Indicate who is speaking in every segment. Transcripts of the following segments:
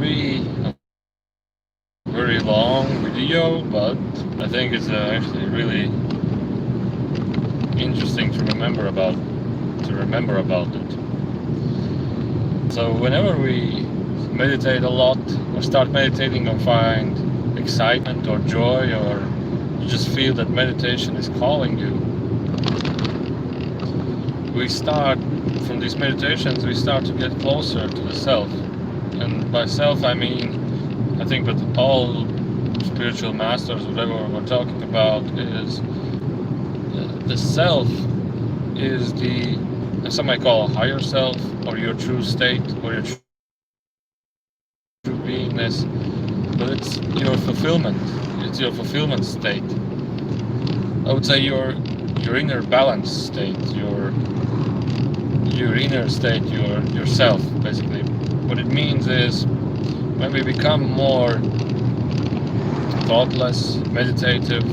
Speaker 1: be a very long video, but I think it's actually really interesting to remember about it. So whenever we meditate a lot or start meditating or find excitement or joy, or you just feel that meditation is calling you, we start from these meditations, we start to get closer to the self. And by self I mean, I think that all spiritual masters, whatever we're talking about, is the self is the, some might call a higher self, or your true state, or your true beingness, but it's your fulfillment. It's your fulfillment state. I would say your inner balance state, your inner state, yourself, basically. What it means is, when we become more thoughtless, meditative,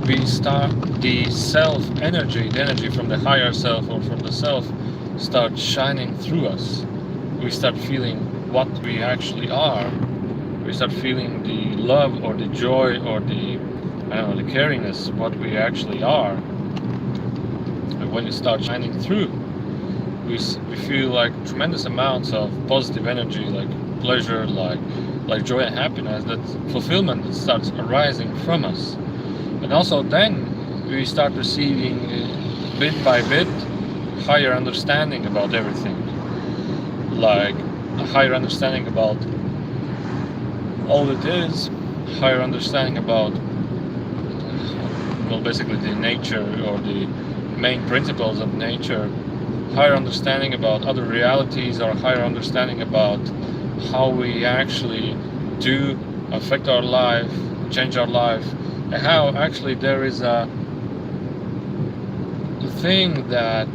Speaker 1: we start, the self energy, the energy from the higher self or from the self, starts shining through us. We start feeling what we actually are. We start feeling the love or the joy or the, I don't know, the caringness, what we actually are. And when it starts shining through, we feel like tremendous amounts of positive energy, like pleasure, like joy and happiness, that fulfillment that starts arising from us. And also then we start receiving bit by bit higher understanding about everything, like a higher understanding about all it is, higher understanding about, well, basically the nature or the main principles of nature, higher understanding about other realities, or higher understanding about how we actually do affect our life, change our life, and how actually there is a thing that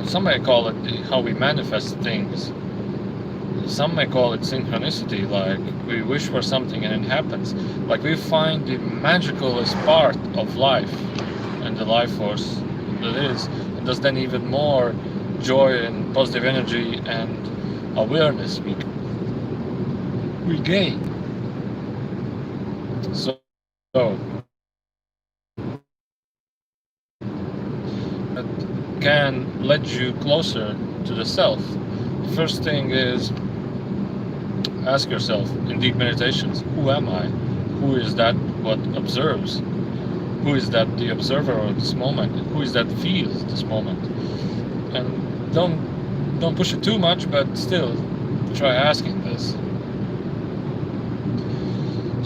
Speaker 1: some may call it how we manifest things. Some may call it synchronicity, like we wish for something and it happens. Like we find the magicalest part of life and the life force that is, and there's then even more joy and positive energy and awareness we gain. So that can lead you closer to the self. The first thing is, ask yourself in deep meditations, who am I? Who is that what observes? Who is that the observer of this moment? Who is that feels this moment? And don't push it too much, but still try asking this.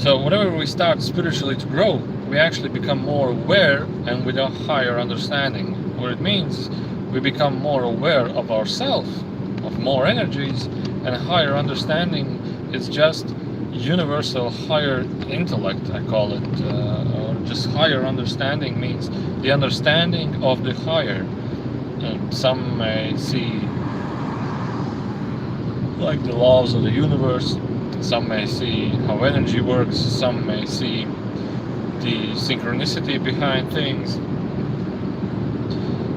Speaker 1: So whenever we start spiritually to grow, we actually become more aware and with a higher understanding. What it means, we become more aware of ourselves, of more energies, and a higher understanding is just universal higher intellect, I call it, or just higher understanding means the understanding of the higher. And some may see like the laws of the universe, some may see how energy works, some may see the synchronicity behind things.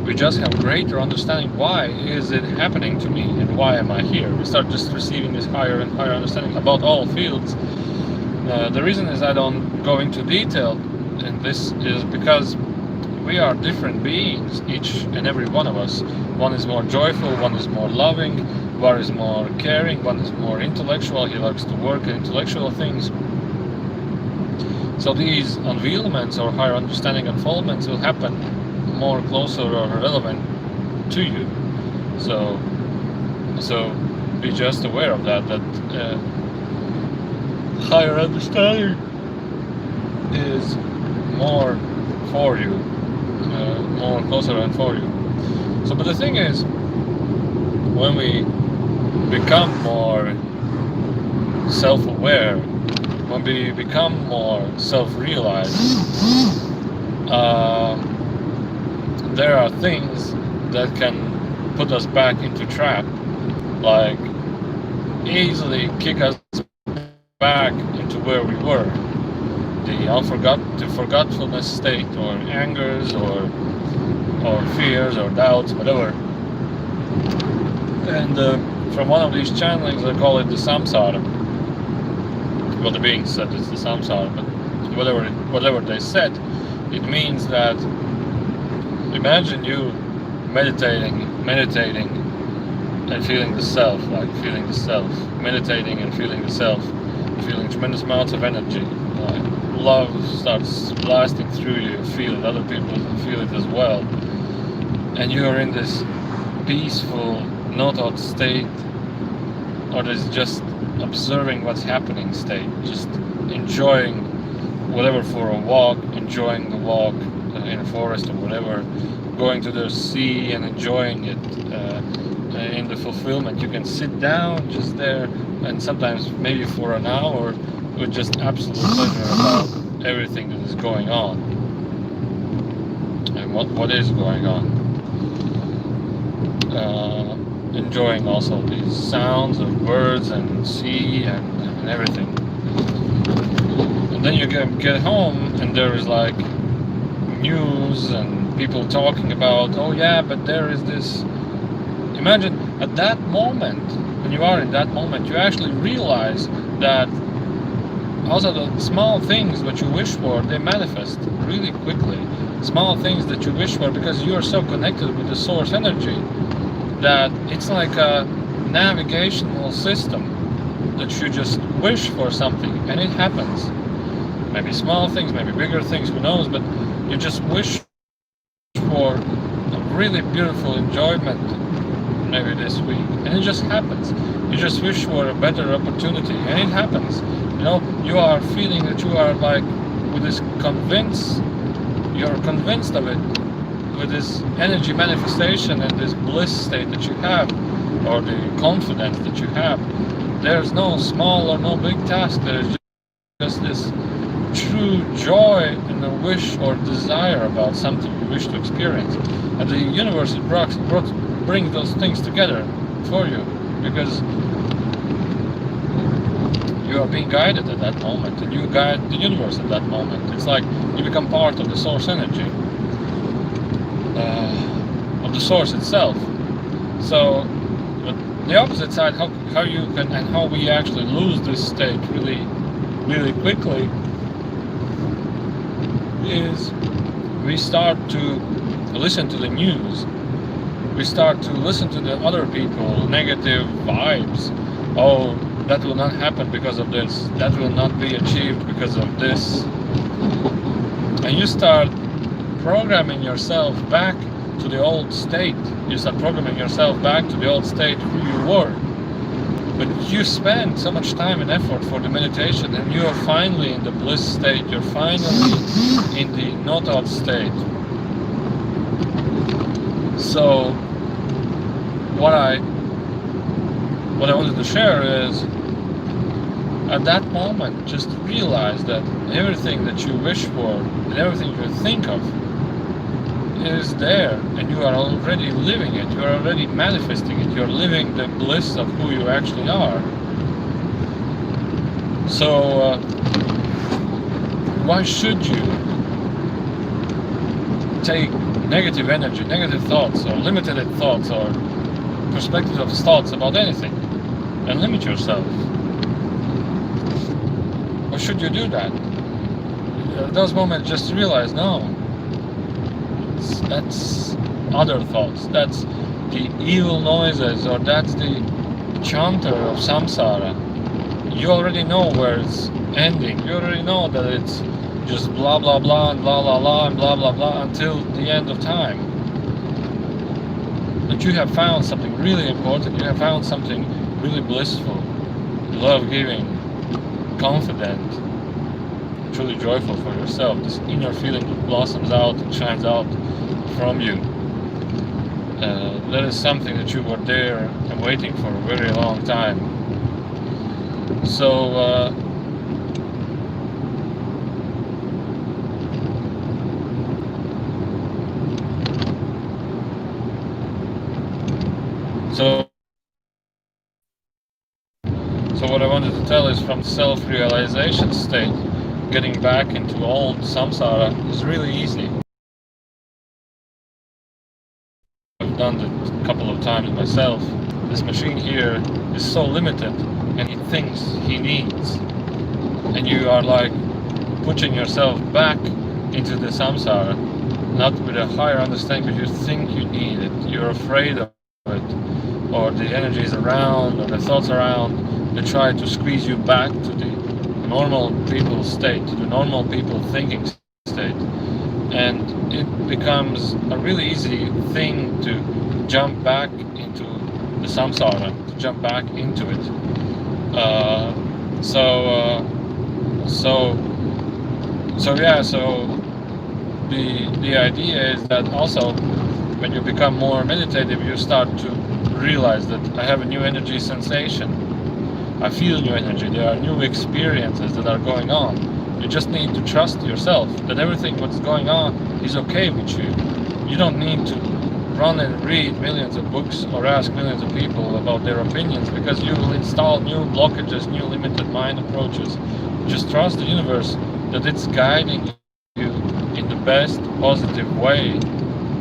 Speaker 1: We just have greater understanding, why is it happening to me and why am I here? We start just receiving this higher and higher understanding about all fields. The reason is I don't go into detail in this is because we are different beings, each and every one of us. One is more joyful, one is more loving, one is more caring, one is more intellectual, he likes to work in intellectual things. So these unveilments or higher understanding unfoldments will happen more closer or relevant to you. So be just aware of that higher understanding is more for you, more closer and for you. So, but the thing is, when we become more self-aware, when we become more self-realized, there are things that can put us back into trap, like easily kick us back into where we were, the forgetfulness state, or angers, or fears, or doubts, whatever. And from one of these channelings, I call it the samsara. Well, the being said it's the samsara, but whatever they said, it means that imagine you meditating and feeling the self, meditating and feeling the self, feeling tremendous amounts of energy. Love starts blasting through you, feel it, other people feel it as well. And you are in this peaceful, no thought state, or is just observing what's happening state, just enjoying whatever for a walk, enjoying the walk in a forest or whatever, going to the sea and enjoying it in the fulfillment. You can sit down just there and sometimes maybe for an hour with just absolute pleasure about everything that is going on and what is going on. Enjoying also these sounds of birds and sea and everything. And then you get home and there is like news and people talking about, oh yeah, but there is this. Imagine at that moment, when you are in that moment, you actually realize that also the small things that you wish for, they manifest really quickly. Small things that you wish for, because you are so connected with the source energy that it's like a navigational system that you just wish for something and it happens. Maybe small things, maybe bigger things, who knows, but you just wish for a really beautiful enjoyment maybe this week and it just happens. You just wish for a better opportunity and it happens. You know, you are feeling that you are like with this you're convinced of it, with this energy manifestation and this bliss state that you have, or the confidence that you have. There's no small or no big task. There's just this true joy and a wish or desire about something you wish to experience. And the universe brings those things together for you, because you are being guided at that moment, and you guide the universe at that moment. It's like you become part of the source energy, of the source itself. So, but the opposite side, how you can and how we actually lose this state really, really quickly, is we start to listen to the news. We start to listen to the other people, negative vibes. Oh, that will not happen because of this. That will not be achieved because of this. And you start programming yourself back to the old state. You start programming yourself back to the old state who you were. But you spend so much time and effort for the meditation, and you are finally in the bliss state. You're finally in the no thought state. So what I wanted to share is, at that moment, just realize that everything that you wish for and everything you think of is there, and you are already living it. You are already manifesting it. You're living the bliss of who you actually are. So why should you take negative energy, negative thoughts, or limited thoughts, or perspective of thoughts about anything and limit yourself? Why should you do that? At those moments, just realize, no, that's other thoughts, that's the evil noises, or that's the chanter of samsara. You already know where it's ending. You already know that it's just blah blah blah and blah blah blah and blah blah blah until the end of time. That you have found something really important. You have found something really blissful, love-giving, confident, truly joyful for yourself. This inner feeling that blossoms out and shines out from you. That is something that you were there and waiting for a very long time. So So what I wanted to tell is, from self-realization state, getting back into old samsara is really easy. I've done it a couple of times myself. this machine here is so limited and he thinks he needs, and you are like pushing yourself back into the samsara, not with a higher understanding, but you think you need it, you're afraid of it, or the energy is around, or the thoughts around, they try to squeeze you back to the normal people state, to the normal people thinking state. And it becomes a really easy thing to jump back into the samsara, to jump back into it. So the idea is that also when you become more meditative, you start to realize that I have a new energy sensation. I feel new energy. There are new experiences that are going on. You just need to trust yourself that everything what's going on is okay with you. You don't need to run and read millions of books or ask millions of people about their opinions, because you will install new blockages, new limited mind approaches. Just trust the universe that it's guiding you in the best positive way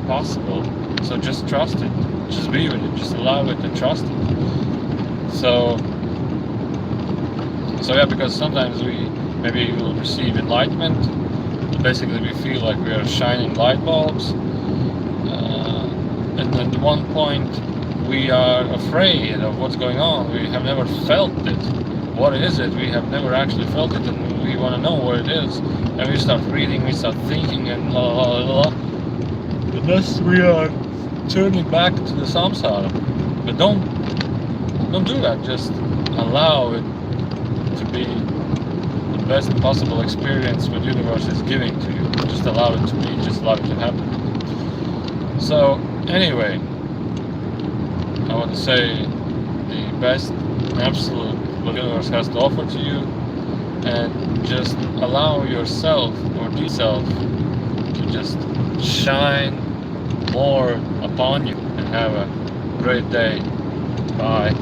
Speaker 1: possible. So just trust it. Just be with it. Just allow it and trust it. So yeah, because sometimes we maybe will receive enlightenment. Basically, we feel like we are shining light bulbs. And at one point, we are afraid of what's going on. We have never felt it. What is it? We have never actually felt it, and we want to know what it is. And we start reading, we start thinking, and la la la la. And thus we are turning back to the samsara. But don't do that. Just allow it to be the best possible experience what the universe is giving to you. Just allow it to be. Just allow it to happen. So anyway, I want to say the best absolute what the universe has to offer to you, and just allow yourself or the self to just shine more upon you, and have a great day. Bye.